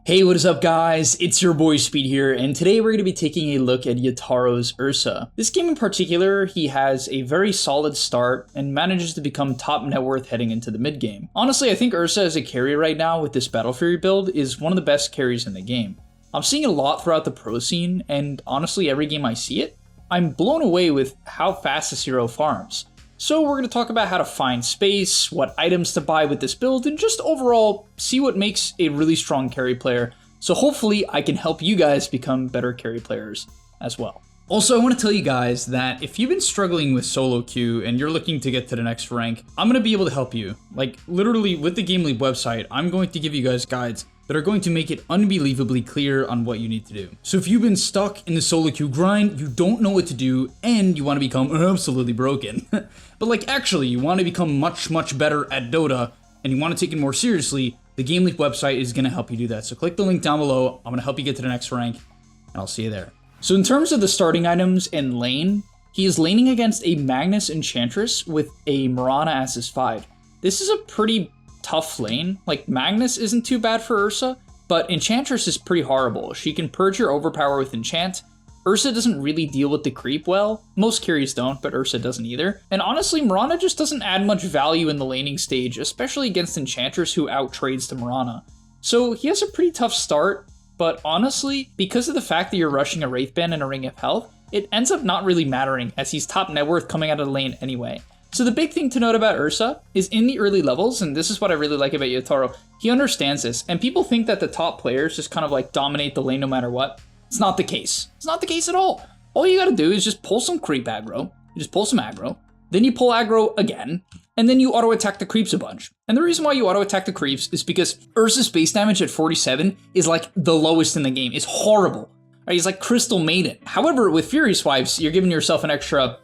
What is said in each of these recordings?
Hey, what is up guys? It's your boy Speed here, and today we're going to be taking a look at Yatoro's URSA. This game in particular, he has a very solid start and manages to become top net worth heading into the mid game. Honestly, I think URSA as a carry right now with this Battle Fury build is one of the best carries in the game. I'm seeing it a lot throughout the pro scene, and honestly every game I see it, I'm blown away with how fast this hero farms. So we're going to talk about how to find space, what items to buy with this build, and just overall see what makes a really strong carry player. So hopefully I can help you guys become better carry players as well. Also, I want to tell you guys that if you've been struggling with solo queue and you're looking to get to the next rank, I'm going to be able to help you. Like literally with the gameleap website, I'm going to give you guys guides that are going to make it unbelievably clear on what you need to do. So if you've been stuck in the solo queue grind, you don't know what to do, and you want to become absolutely broken, but like actually you want to become much better at Dota, and you want to take it more seriously, the gameleap website is going to help you do that. So click the link down below, I'm going to help you get to the next rank, and I'll see you there. So in terms of the starting items and lane, he is laning against a Magnus Enchantress with a Mirana as his 5. This is a pretty tough lane. Like Magnus isn't too bad for URSA, but Enchantress is pretty horrible. She can purge your overpower with enchant. URSA doesn't really deal with the creep well. Most carries don't, but URSA doesn't either. And honestly, Mirana just doesn't add much value in the laning stage, especially against Enchantress who outtrades the Mirana. So he has a pretty tough start, but honestly, because of the fact that you're rushing a Wraithband and a Ring of Health, it ends up not really mattering as he's top net worth coming out of the lane anyway. So the big thing to note about URSA is in the early levels, and this is what I really like about Yatoro, he understands this, and people think that the top players just kind of like dominate the lane no matter what. It's not the case. It's not the case at all. All you gotta do is just pull some creep aggro, you just pull some aggro, then you pull aggro again, and then you auto attack the creeps a bunch. And the reason why you auto attack the creeps is because URSA's base damage at 47 is like the lowest in the game. It's horrible. Right? He's like Crystal Maiden. However, with Fury Swipes, you're giving yourself an extra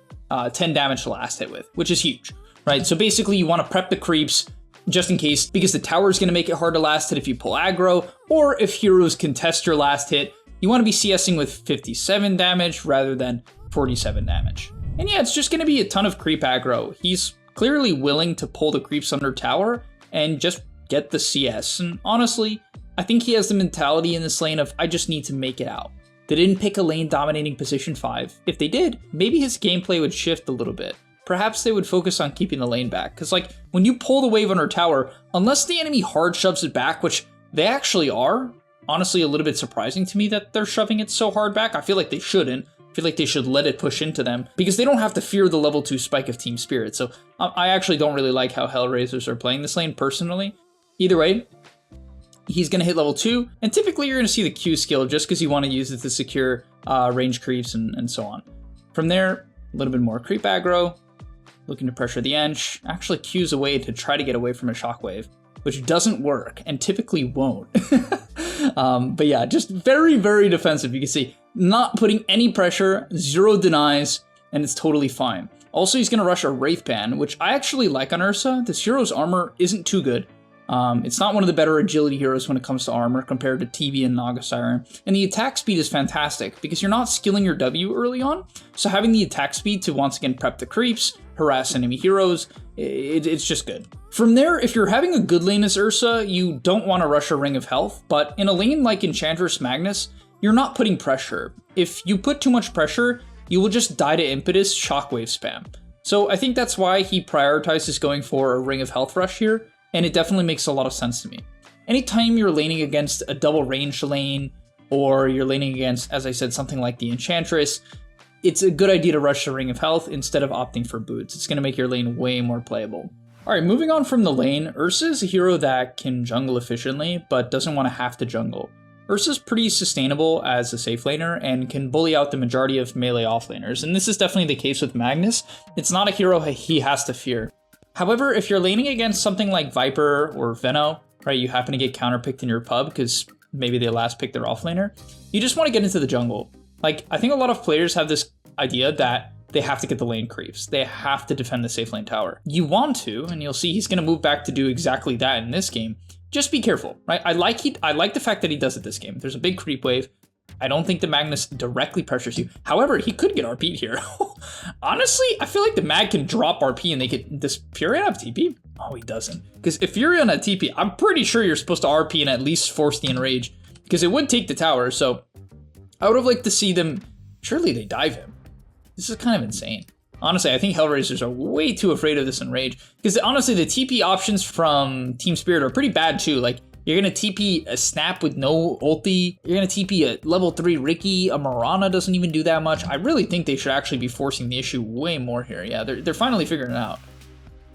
10 damage to last hit with, which is huge, right? So basically you want to prep the creeps just in case, because the tower is going to make it hard to last hit if you pull aggro, or if heroes contest your last hit, you want to be CSing with 57 damage rather than 47 damage. And yeah, it's just going to be a ton of creep aggro. He's clearly willing to pull the creeps under tower and just get the CS. And honestly, I think he has the mentality in this lane of, I just need to make it out. They didn't pick a lane dominating position 5. If they did, maybe his gameplay would shift a little bit. Perhaps they would focus on keeping the lane back. Because like, when you pull the wave under tower, unless the enemy hard shoves it back, which they actually are, honestly a little bit surprising to me that they're shoving it so hard back. I feel like they shouldn't. I feel like they should let it push into them, because they don't have to fear the level 2 spike of Team Spirit. So I actually don't really like how Hellraisers are playing this lane personally. Either way, he's going to hit level 2, and typically you're going to see the Q skill just because you want to use it to secure range creeps and so on. From there, a little bit more creep aggro, looking to pressure the Ench, actually Q's away to try to get away from a shockwave, which doesn't work and typically won't. But yeah, just very defensive. You can see not putting any pressure, 0 denies, and it's totally fine. Also, he's going to rush a Wraithband, which I actually like on URSA. This hero's armor isn't too good. It's not one of the better agility heroes when it comes to armor compared to TV and Naga Siren. And the attack speed is fantastic because you're not skilling your W early on. So having the attack speed to once again prep the creeps, harass enemy heroes, it's just good. From there, if you're having a good lane as URSA, you don't want to rush a Ring of Health. But in a lane like Enchantress Magnus, you're not putting pressure. If you put too much pressure, you will just die to Impetus Shockwave spam. So I think that's why he prioritizes going for a Ring of Health rush here. And it definitely makes a lot of sense to me. Anytime you're laning against a double range lane, or you're laning against, as I said, something like the Enchantress, it's a good idea to rush the Ring of Health instead of opting for boots. It's going to make your lane way more playable. Alright, moving on from the lane, URSA is a hero that can jungle efficiently, but doesn't want to have to jungle. URSA's pretty sustainable as a safe laner and can bully out the majority of melee offlaners, and this is definitely the case with Magnus. It's not a hero he has to fear. However, if you're laning against something like Viper or Veno, right, you happen to get counterpicked in your pub because maybe they last picked their offlaner, you just want to get into the jungle. Like, I think a lot of players have this idea that they have to get the lane creeps. They have to defend the safe lane tower. You want to, and you'll see he's going to move back to do exactly that in this game. Just be careful, right? I like the fact that he does it this game. There's a big creep wave. I don't think the Magnus directly pressures you. However, he could get RP'd here. Honestly, I feel like the Mag can drop RP and they get... Does Furion have TP? Oh, he doesn't. Because if Furion had TP, I'm pretty sure you're supposed to RP and at least force the enrage. because it would take the tower. So I would have liked to see them, surely they dive him. This is kind of insane. Honestly, I think Hellraisers are way too afraid of this in Rage, because honestly, the TP options from Team Spirit are pretty bad too. Like, you're going to TP a Snap with no ulti. You're going to TP a level 3 Riki. A Mirana doesn't even do that much. I really think they should actually be forcing the issue way more here. Yeah, they're finally figuring it out.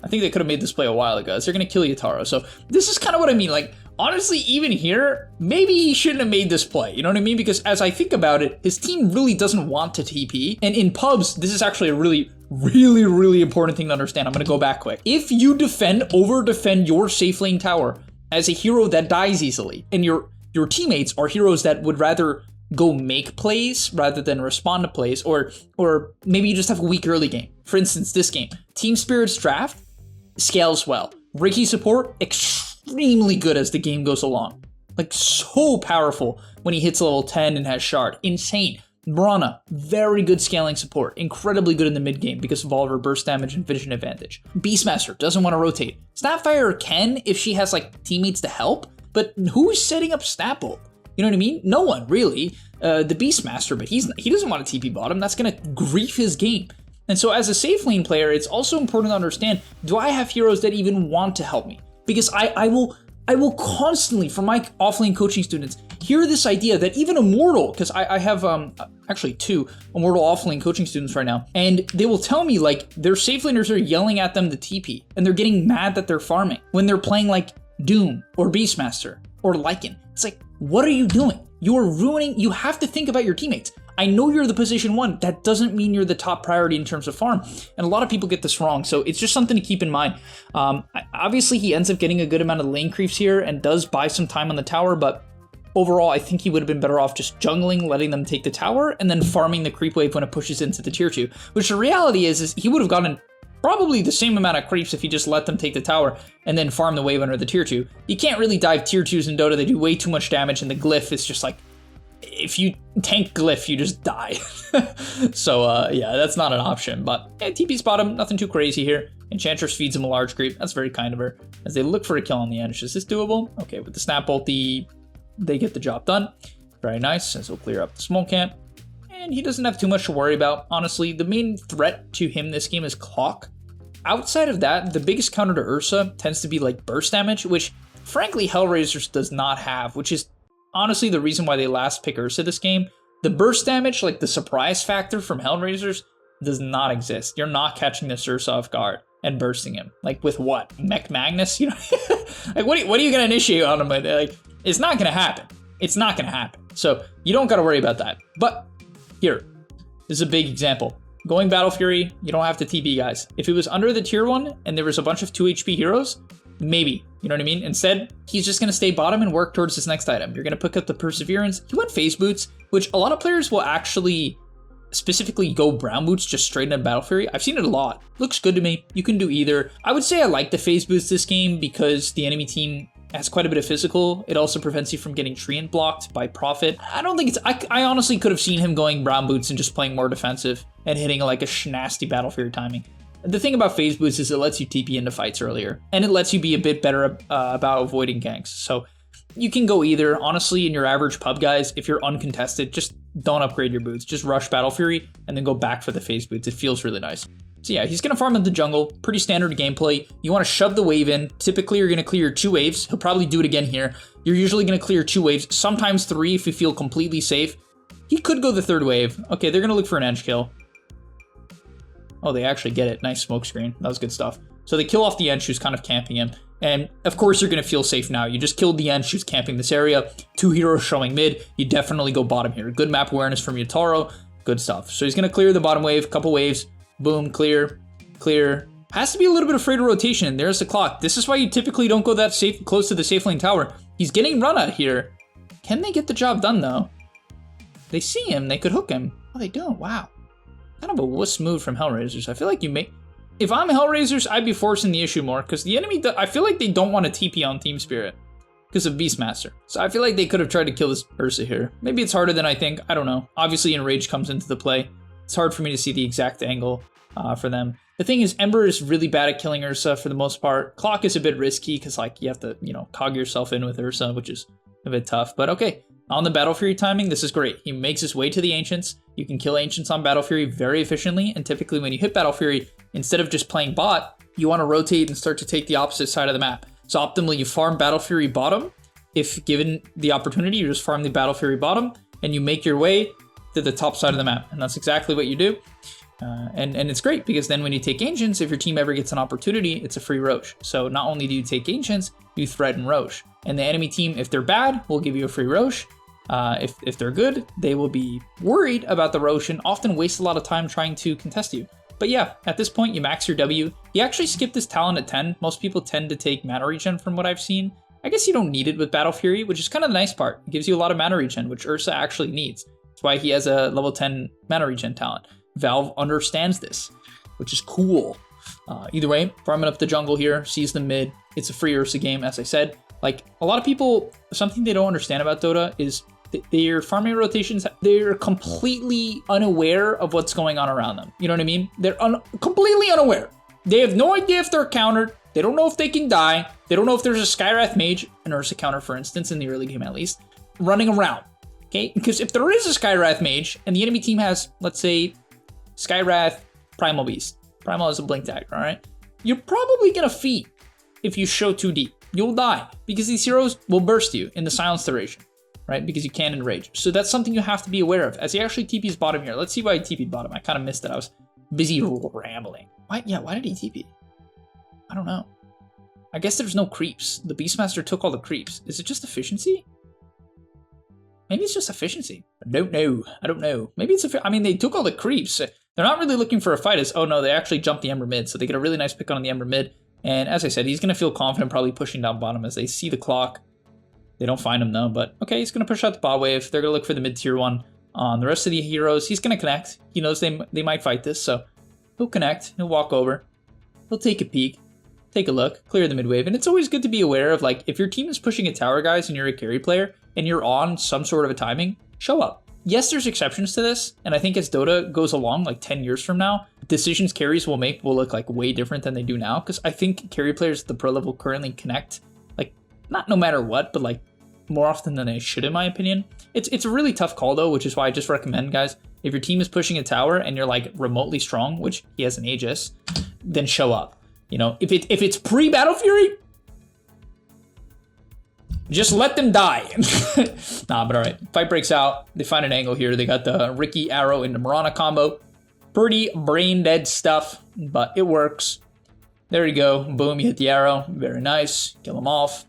I think they could have made this play a while ago. So they're going to kill Yatoro. So this is kind of what I mean. Like, honestly, even here, maybe he shouldn't have made this play. You know what I mean? Because as I think about it, his team really doesn't want to TP. And in pubs, this is actually a really important thing to understand. I'm going to go back quick. If you over-defend your safe lane tower as a hero that dies easily, and your teammates are heroes that would rather go make plays rather than respond to plays, or maybe you just have a weak early game. For instance, this game, Team Spirit's draft scales well. Riki support, extremely good as the game goes along. Like, so powerful when he hits level 10 and has shard. Insane. Mirana, very good scaling support. Incredibly good in the mid game because of all of her burst damage and vision advantage. Beastmaster doesn't want to rotate. Snapfire can if she has like teammates to help, but who's setting up Snap ult? You know what I mean? No one, really. The Beastmaster, but he doesn't want to TP bottom. That's going to grief his game. And so as a safe lane player, it's also important to understand, do I have heroes that even want to help me? Because I will constantly, from my offlane coaching students, hear this idea that even Immortal, because I have actually 2 Immortal offlane coaching students right now, and they will tell me like their safe laners are yelling at them to TP, and they're getting mad that they're farming when they're playing like Doom or Beastmaster or Lycan. It's like, what are you doing? You are ruining, you have to think about your teammates. I know you're the position 1. That doesn't mean you're the top priority in terms of farm. And a lot of people get this wrong. So it's just something to keep in mind. Obviously, he ends up getting a good amount of lane creeps here and does buy some time on the tower. But overall, I think he would have been better off just jungling, letting them take the tower, and then farming the creep wave when it pushes into the tier 2. Which the reality is he would have gotten probably the same amount of creeps if he just let them take the tower and then farm the wave under the tier 2. You can't really dive tier 2s in Dota. They do way too much damage, and the glyph is just like, if you tank glyph, you just die. So yeah, that's not an option. But yeah, TP's bottom, nothing too crazy here. Enchantress feeds him a large creep. That's very kind of her. As they look for a kill on the edge. Is this doable? Okay, with the snap ulti, they get the job done. Very nice, as he'll clear up the smoke camp. And he doesn't have too much to worry about. Honestly, the main threat to him this game is clock. Outside of that, the biggest counter to Ursa tends to be like burst damage, which frankly Hellraisers does not have, which is honestly the reason why they last pick Ursa this game. The burst damage, like the surprise factor from Hellraisers, does not exist. You're not catching this Ursa off guard and bursting him. Like with what? Mech Magnus? You know, like what are you gonna initiate on him? Like, it's not gonna happen. It's not gonna happen. So you don't gotta worry about that. But here, this is a big example. Going Battle Fury, you don't have to TP, guys. If it was under the tier 1 and there was a bunch of 2 HP heroes, maybe, you know what I mean? Instead, he's just going to stay bottom and work towards his next item. You're going to pick up the Perseverance. He went Phase Boots, which a lot of players will actually specifically go Brown Boots just straight into Battle Fury. I've seen it a lot. Looks good to me. You can do either. I would say I like the Phase Boots this game because the enemy team has quite a bit of physical. It also prevents you from getting Treant blocked by Prophet. I don't think it's... I honestly could have seen him going Brown Boots and just playing more defensive and hitting like a nasty Battle Fury timing. The thing about Phase Boots is it lets you TP into fights earlier, and it lets you be a bit better about avoiding ganks. So you can go either. Honestly, in your average pub, guys, if you're uncontested, just don't upgrade your boots. Just rush Battle Fury and then go back for the Phase Boots. It feels really nice. So yeah, he's going to farm in the jungle. Pretty standard gameplay. You want to shove the wave in. Typically, you're going to clear 2 waves. He'll probably do it again here. You're usually going to clear 2 waves, sometimes 3 if you feel completely safe. He could go the 3rd wave. Okay, they're going to look for an edge kill. Oh, they actually get it. Nice smoke screen. That was good stuff. So they kill off the Ench who's kind of camping him. And of course, you're going to feel safe now. You just killed the Ench who's camping this area. 2 heroes showing mid. You definitely go bottom here. Good map awareness from Yatoro. Good stuff. So he's going to clear the bottom wave. Couple waves. Boom. Clear. Clear. Has to be a little bit afraid of rotation. There's the clock. This is why you typically don't go that safe close to the safe lane tower. He's getting run out here. Can they get the job done, though? They see him. They could hook him. Oh, they don't. Wow. Kind of a wuss move from Hellraisers. I feel like you make... If I'm Hellraisers, I'd be forcing the issue more, because the enemy... I feel like they don't want to TP on Team Spirit because of Beastmaster. So I feel like they could have tried to kill this Ursa here. Maybe it's harder than I think. I don't know. Obviously, Enrage comes into the play. It's hard for me to see the exact angle for them. The thing is, Ember is really bad at killing Ursa for the most part. Clock is a bit risky, because like you have to, you know, cog yourself in with Ursa, which is a bit tough. But okay. On the Battle Fury timing, this is great. He makes his way to the Ancients. You can kill Ancients on Battle Fury very efficiently, and typically when you hit Battle Fury, instead of just playing bot, you want to rotate and start to take the opposite side of the map. So optimally, you farm Battle Fury bottom. If given the opportunity, you just farm the Battle Fury bottom, and you make your way to the top side of the map. And that's exactly what you do. And it's great, because then when you take Ancients, if your team ever gets an opportunity, it's a free Roche. So not only do you take Ancients, you threaten Roche. And the enemy team, if they're bad, will give you a free Roche. If they're good, they will be worried about the Roche and often waste a lot of time trying to contest you. But yeah, at this point, you max your W. You actually skip this talent at 10. Most people tend to take mana regen from what I've seen. I guess you don't need it with Battle Fury, which is kind of the nice part. It gives you a lot of mana regen, which URSA actually needs. That's why he has a level 10 mana regen talent. Valve understands this, which is cool. Either way, farming up the jungle here, sees the mid. It's a free URSA game, as I said. Like, a lot of people, something they don't understand about Dota is their farming rotations, they're completely unaware of what's going on around them. You know what I mean? They're completely unaware. They have no idea if they're countered. They don't know if they can die. They don't know if there's a Skywrath mage, an URSA counter, for instance, in the early game at least, running around. Okay? Because if there is a Skywrath mage and the enemy team has, let's say, Skywrath Primal Beast. Primal has a blink dagger, alright? You're probably gonna feed if you show too deep. You'll die, because these heroes will burst you in the silence duration, right? Because you can enrage. So that's something you have to be aware of. As he actually TP's bottom here. Let's see why he TP'd bottom. I kind of missed it. I was busy rambling. Why did he TP? I don't know. I guess there's no creeps. The Beastmaster took all the creeps. Is it just efficiency? Maybe it's just efficiency. I don't know. Maybe it's I mean, they took all the creeps. They're not really looking for a fight. Oh no, they actually jumped the Ember mid. So they get a really nice pick on the Ember mid. And as I said, he's going to feel confident probably pushing down bottom as they see the clock. They don't find him though, but okay, he's going to push out the bot wave. They're going to look for the mid tier 1. On the rest of the heroes, he's going to connect. He knows they might fight this, so he'll connect. He'll walk over. He'll take a peek. Take a look, clear the mid wave. And it's always good to be aware of, like, if your team is pushing a tower, guys, and you're a carry player, and you're on some sort of a timing, show up. Yes, there's exceptions to this, and I think as Dota goes along, like 10 years from now, decisions carries will make will look like way different than they do now, because I think carry players at the pro level currently connect, like, not no matter what, but like more often than they should, in my opinion. It's a really tough call though, which is why I just recommend, guys, if your team is pushing a tower and you're like remotely strong, which he has an Aegis, then show up. You know, if it's pre-Battle Fury, just let them die. Nah, but all right. Fight breaks out. They find an angle here. They got the Ricky Arrow into Mirana combo. Pretty brain dead stuff, but it works. There you go. Boom, you hit the arrow. Very nice. Kill him off.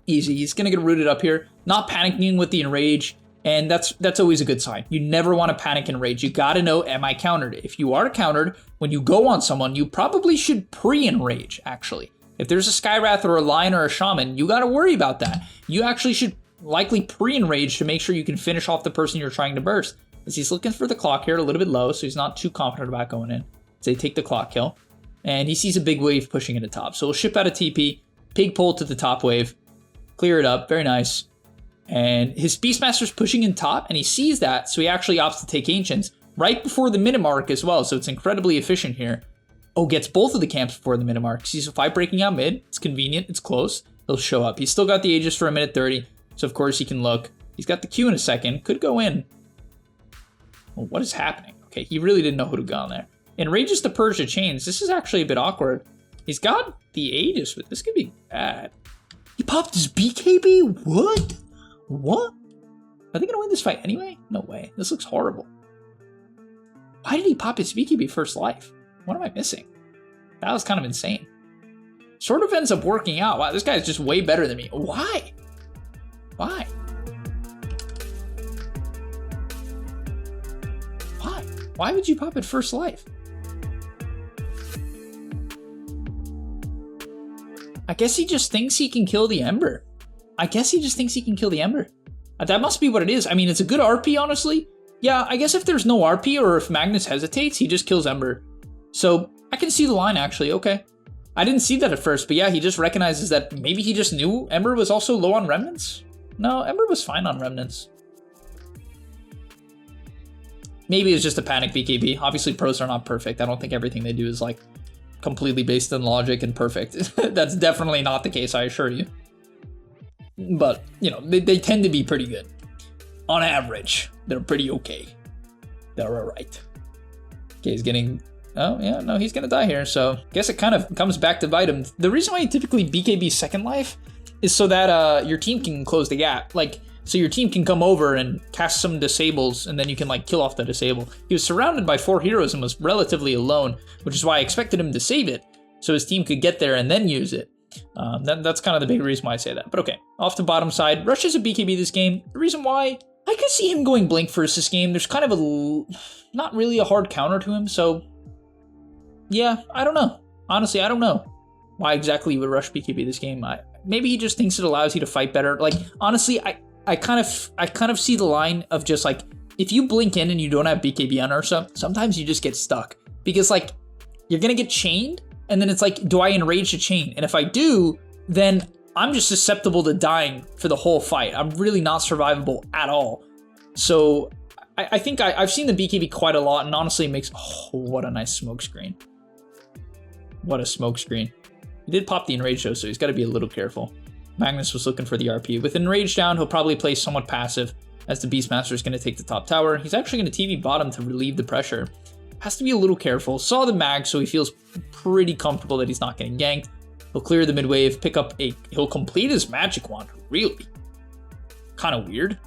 Easy. He's going to get rooted up here. Not panicking with the enrage. And that's always a good sign. You never want to panic and rage. You got to know, am I countered? If you are countered, when you go on someone, you probably should pre-enrage, actually. If there's a Skywrath or a Lion or a Shaman, you got to worry about that. You actually should likely pre-enrage to make sure you can finish off the person you're trying to burst. As he's looking for the clock here, a little bit low, so he's not too confident about going in. So they take the clock kill. And he sees a big wave pushing into top. So we'll ship out a TP, pig pull to the top wave, clear it up, very nice. And his Beastmaster's pushing in top, and he sees that, so he actually opts to take Ancients right before the minute mark as well, so it's incredibly efficient here. Oh, gets both of the camps before the minute mark. Sees a fight breaking out mid. It's convenient. It's close. He'll show up. He's still got the Aegis for a minute 30, so of course he can look. He's got the Q in a second. Could go in. Well, what is happening? Okay, he really didn't know who to go on there. Enrages the Purge the Chains. This is actually a bit awkward. He's got the Aegis, but this could be bad. He popped his BKB? What? What? Are they going to win this fight anyway? No way. This looks horrible. Why did he pop his BKB first life? What am I missing? That was kind of insane. Sort of ends up working out. Wow, this guy's just way better than me. Why? Why? Why? Why would you pop it first life? I guess he just thinks he can kill the Ember. That must be what it is. I mean, it's a good RP, honestly. Yeah, I guess if there's no RP or if Magnus hesitates, he just kills Ember. So I can see the line, actually. Okay. I didn't see that at first, but yeah, he just recognizes that maybe he just knew Ember was also low on Remnants. No, Ember was fine on Remnants. Maybe it's just a panic BKB. Obviously, pros are not perfect. I don't think everything they do is like completely based on logic and perfect. That's definitely not the case, I assure you. But, you know, they tend to be pretty good. on average, they're pretty okay. They're alright. Okay, he's getting... Oh, yeah, no, he's gonna die here, so... Guess it kind of comes back to bite him. The reason why you typically BKB second life is so that your team can close the gap. Like, so your team can come over and cast some disables, and then you can, like, kill off the disable. He was surrounded by 4 heroes and was relatively alone, which is why I expected him to save it, so his team could get there and then use it. That's kind of the big reason why I say that. But okay, off the bottom side, Rush is a BKB this game. The reason why... I could see him going Blink first this game. There's kind of not really a hard counter to him, so yeah, I don't know. Honestly, I don't know why exactly he would Rush BKB this game. Maybe he just thinks it allows you to fight better. Like, honestly, I kind of see the line of just like, if you blink in and you don't have BKB on Ursa, sometimes you just get stuck. Because like, you're gonna get chained, and then it's like, do I enrage the chain? And if I do, then I'm just susceptible to dying for the whole fight. I'm really not survivable at all. So I think I've seen the BKB quite a lot, and honestly it makes... Oh, what a nice smoke screen. What a smoke screen. He did pop the enrage though, so he's got to be a little careful. Magnus was looking for the RP. With enrage down, he'll probably play somewhat passive, as the Beastmaster is going to take the top tower. He's actually going to TV bottom to relieve the pressure. Has to be a little careful. Saw the mag, so he feels pretty comfortable that he's not getting ganked. He'll clear the mid wave, pick up a... He'll complete his magic wand. Really? Kind of weird.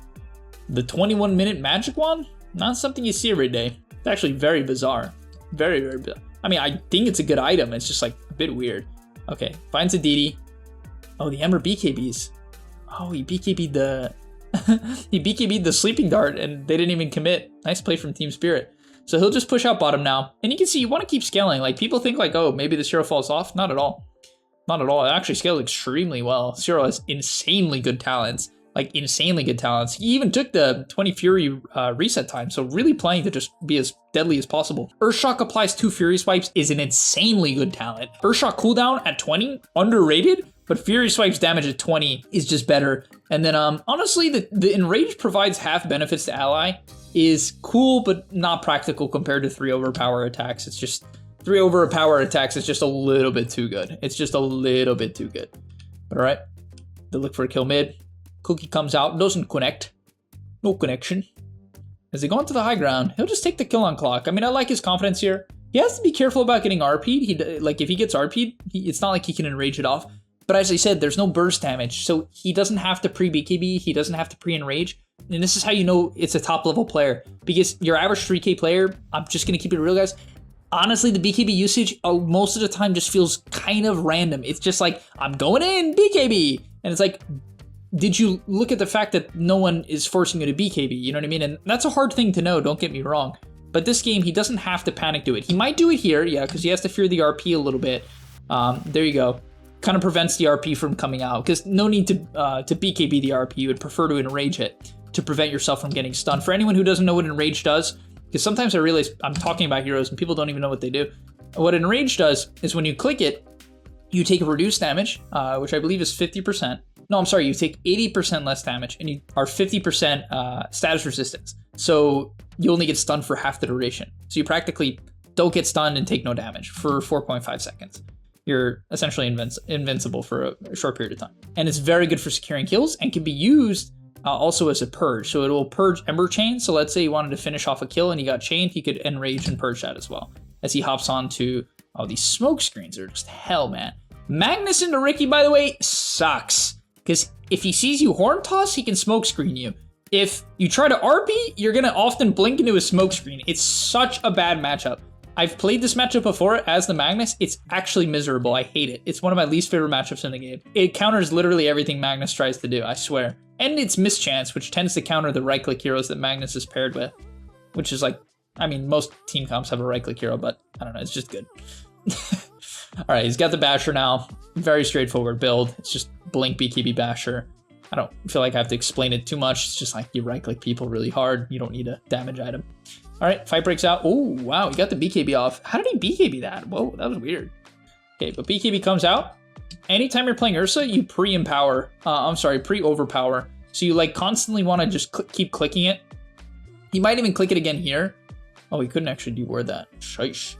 The 21-minute magic wand? Not something you see every day. It's actually very bizarre. Very, very bizarre. I mean, I think it's a good item. It's just like a bit weird. Okay, finds a DD. Oh, the Ember BKBs. Oh, he BKB'd the... he BKB'd the sleeping dart and they didn't even commit. Nice play from Team Spirit. So he'll just push out bottom now. And you can see you want to keep scaling. Like, people think like, oh, maybe this hero falls off. Not at all. Not at all. It actually scaled extremely well. Zero has insanely good talents. Like, insanely good talents. He even took the 20 Fury reset time, so really playing to just be as deadly as possible. Earthshock applies 2 Fury Swipes is an insanely good talent. Earthshock cooldown at 20, underrated, but Fury Swipes damage at 20 is just better. And then, honestly, the Enrage provides half benefits to ally is cool, but not practical compared to 3 overpower attacks. It's just... 3 overpower attacks is just a little bit too good. It's just a little bit too good. But alright. They look for a kill mid. Cookie comes out, doesn't connect. No connection. As they go onto the high ground, he'll just take the kill on clock. I mean, I like his confidence here. He has to be careful about getting RP'd. Like, if he gets RP'd, it's not like he can enrage it off. But as I said, there's no burst damage, so he doesn't have to pre-BKB, he doesn't have to pre-enrage. And this is how you know it's a top-level player. Because your average 3K player, I'm just going to keep it real, guys. Honestly, the BKB usage most of the time just feels kind of random. It's just like, I'm going in, BKB! And it's like, did you look at the fact that no one is forcing you to BKB? You know what I mean? And that's a hard thing to know, don't get me wrong. But this game, he doesn't have to panic do it. He might do it here, yeah, because he has to fear the RP a little bit. There you go. Kind of prevents the RP from coming out, because no need to BKB the RP. You would prefer to enrage it to prevent yourself from getting stunned. For anyone who doesn't know what enrage does, because sometimes I realize I'm talking about heroes and people don't even know what they do. What enrage does is when you click it, you take reduced damage, which I believe is 50%. No, I'm sorry, you take 80% less damage and you are 50% status resistance. So you only get stunned for half the duration. So you practically don't get stunned and take no damage for 4.5 seconds. You're essentially invincible for a short period of time. And it's very good for securing kills and can be used also as a purge. So it will purge Ember Chain. So let's say he wanted to finish off a kill and he got chained, he could enrage and purge that as well. As he hops on to, oh, these smoke screens are just hell, man. Magnus into Ricky, by the way, sucks. Because if he sees you horn toss, he can smoke screen you. If you try to RP, you're going to often blink into a smoke screen. It's such a bad matchup. I've played this matchup before as the Magnus. It's actually miserable. I hate it. It's one of my least favorite matchups in the game. It counters literally everything Magnus tries to do, I swear. And it's Mischance, which tends to counter the right-click heroes that Magnus is paired with. Which is like, I mean, most team comps have a right-click hero, but I don't know, it's just good. Alright, he's got the Basher now. Very straightforward build. It's just blink BKB Basher. I don't feel like I have to explain it too much. It's just like you right-click people really hard. You don't need a damage item. Alright, fight breaks out. Oh, wow, he got the BKB off. How did he BKB that? Whoa, that was weird. Okay, but BKB comes out. Anytime you're playing Ursa, you pre-empower. Pre-overpower. So you like constantly want to just keep clicking it. He might even click it again here. Oh, he couldn't actually deward that. Shish.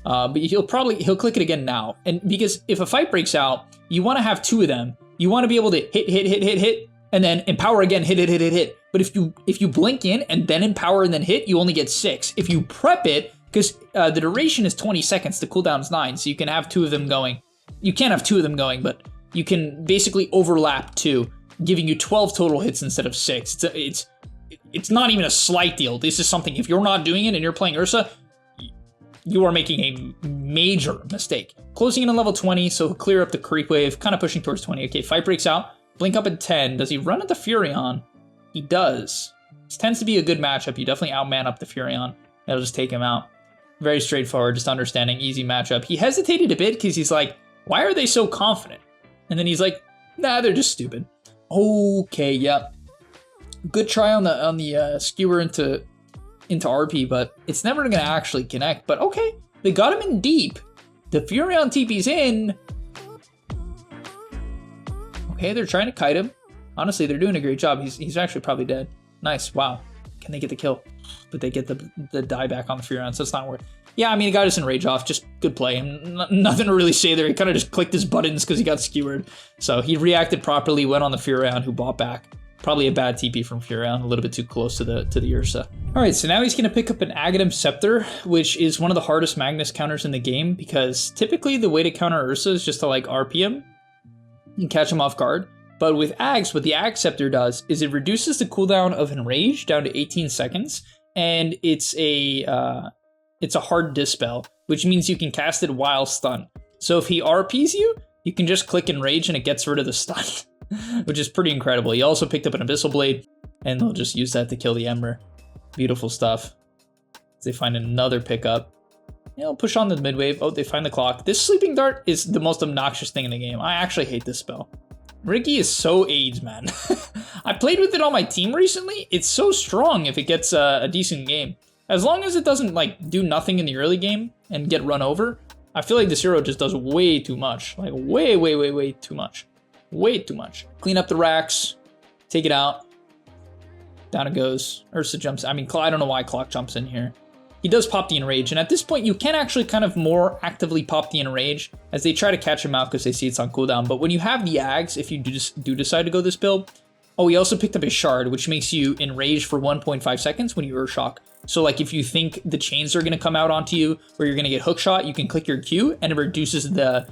But he'll click it again now. And because if a fight breaks out, you want to have 2 of them. You want to be able to hit, and then empower again, hit. But if you blink in and then empower and then hit, you only get 6. If you prep it, because the duration is 20 seconds, the cooldown is 9, so you can have 2 of them going. You can't have 2 of them going, but you can basically overlap 2, giving you 12 total hits instead of 6. It's not even a slight deal. This is something, if you're not doing it and you're playing URSA, you are making a major mistake. Closing in on level 20, so he'll clear up the creep wave, kind of pushing towards 20. Okay, fight breaks out. Blink up at 10. Does he run at the Furion? He does. This tends to be a good matchup. You definitely outman up the Furion. That'll just take him out. Very straightforward, just understanding, easy matchup. He hesitated a bit because he's like, why are they so confident? And then he's like, nah, they're just stupid. Okay, yep. Good try on the skewer into RP, but it's never gonna actually connect. But okay, they got him in deep. The Furion TP's in. Okay, they're trying to kite him. Honestly, they're doing a great job. He's actually probably dead. Nice, wow. Can they get the kill? But they get the die back on the Furion, so it's not worth. Yeah, I mean, he got his enrage off. Just good play. Nothing to really say there. He kind of just clicked his buttons because he got skewered. So he reacted properly, went on the Furion, who bought back. Probably a bad TP from Furion, a little bit too close to the URSA. All right, so now he's going to pick up an Aghanim Scepter, which is one of the hardest Magnus counters in the game, because typically the way to counter URSA is just to like RP him and catch him off guard. But with Ags, what the Ag Scepter does is it reduces the cooldown of Enrage down to 18 seconds, and it's a hard dispel, which means you can cast it while stunned. So if he RPs you, you can just click Enrage and it gets rid of the stun, which is pretty incredible. He also picked up an Abyssal Blade, and they'll just use that to kill the Ember. Beautiful stuff. They find another pickup. They'll push on the mid-wave. Oh, they find the clock. This Sleeping Dart is the most obnoxious thing in the game. I actually hate this spell. Ricky is so AIDS, man. I played with it on my team recently. It's so strong if it gets a decent game. As long as it doesn't like do nothing in the early game and get run over, I feel like this hero just does way too much. Like way too much. Way too much. Clean up the racks, take it out. Down it goes. Ursa jumps. I mean, I don't know why Clock jumps in here. He does pop the Enrage, and at this point, you can actually kind of more actively pop the Enrage as they try to catch him out because they see it's on cooldown. But when you have the Ags, if you do decide to go this build, oh, he also picked up a Shard, which makes you Enrage for 1.5 seconds when you Urshock. So like if you think the chains are going to come out onto you or you're going to get hookshot, you can click your Q and it reduces the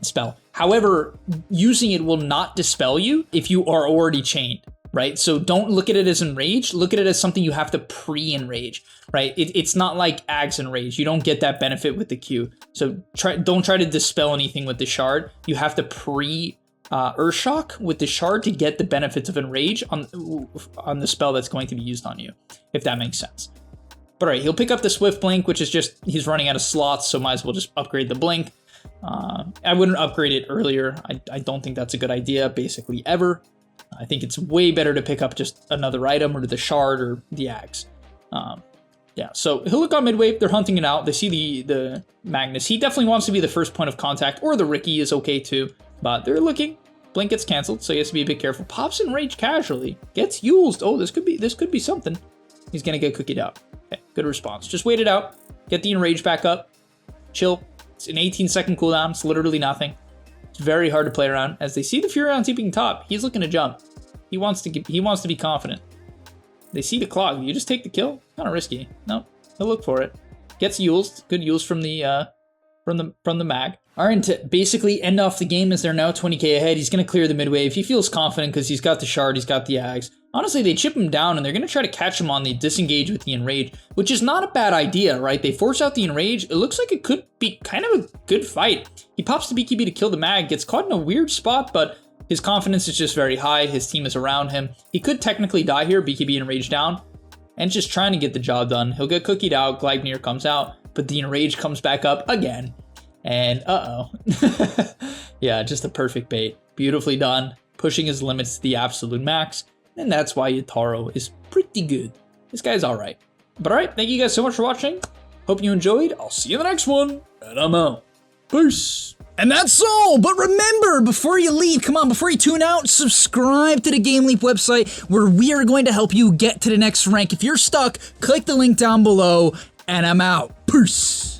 spell. However, using it will not dispel you if you are already chained. Right? So don't look at it as Enrage, look at it as something you have to pre-enrage, right? It's not like Ags Enrage. You don't get that benefit with the Q. So don't try to dispel anything with the Shard. You have to pre-Urshock with the Shard to get the benefits of Enrage on the spell that's going to be used on you, if that makes sense. But all right, he'll pick up the Swift Blink, which is just, he's running out of slots, so might as well just upgrade the Blink. I wouldn't upgrade it earlier. I don't think that's a good idea, basically ever. I think it's way better to pick up just another item or the Shard or the Axe. Yeah, so he'll look on mid-wave. They're hunting it out. They see the Magnus. He definitely wants to be the first point of contact, or the Ricky is okay too. But they're looking. Blink gets canceled, so he has to be a bit careful. Pops Enrage casually. Gets used. Oh, this could be something. He's gonna get cookied out. Okay, good response. Just wait it out. Get the Enrage back up. Chill. It's an 18-second cooldown. It's literally nothing. It's very hard to play around. As they see the Furion TPing top, he's looking to jump. He wants to be confident. They see the clock. You just take the kill. Kind of risky. No, he'll look for it. Gets used. Good use from the mag. All right, and to basically end off the game as they're now 20k ahead, he's going to clear the mid-wave. He feels confident because he's got the Shard, he's got the Ags. Honestly, they chip him down, and they're going to try to catch him on the disengage with the Enrage, which is not a bad idea, right? They force out the Enrage. It looks like it could be kind of a good fight. He pops the BKB to kill the mag, gets caught in a weird spot, but his confidence is just very high. His team is around him. He could technically die here, BKB Enrage down, and just trying to get the job done. He'll get cookied out, Gleipnir comes out, but the Enrage comes back up again. And yeah, just a perfect bait. Beautifully done, pushing his limits to the absolute max. And that's why Yatoro is pretty good. This guy's all right. But all right, thank you guys so much for watching. Hope you enjoyed. I'll see you in the next one. And I'm out. Peace. And that's all, but remember, before you leave, before you tune out, subscribe to the gameleap website where we are going to help you get to the next rank. If you're stuck, click the link down below, and I'm out. Peace.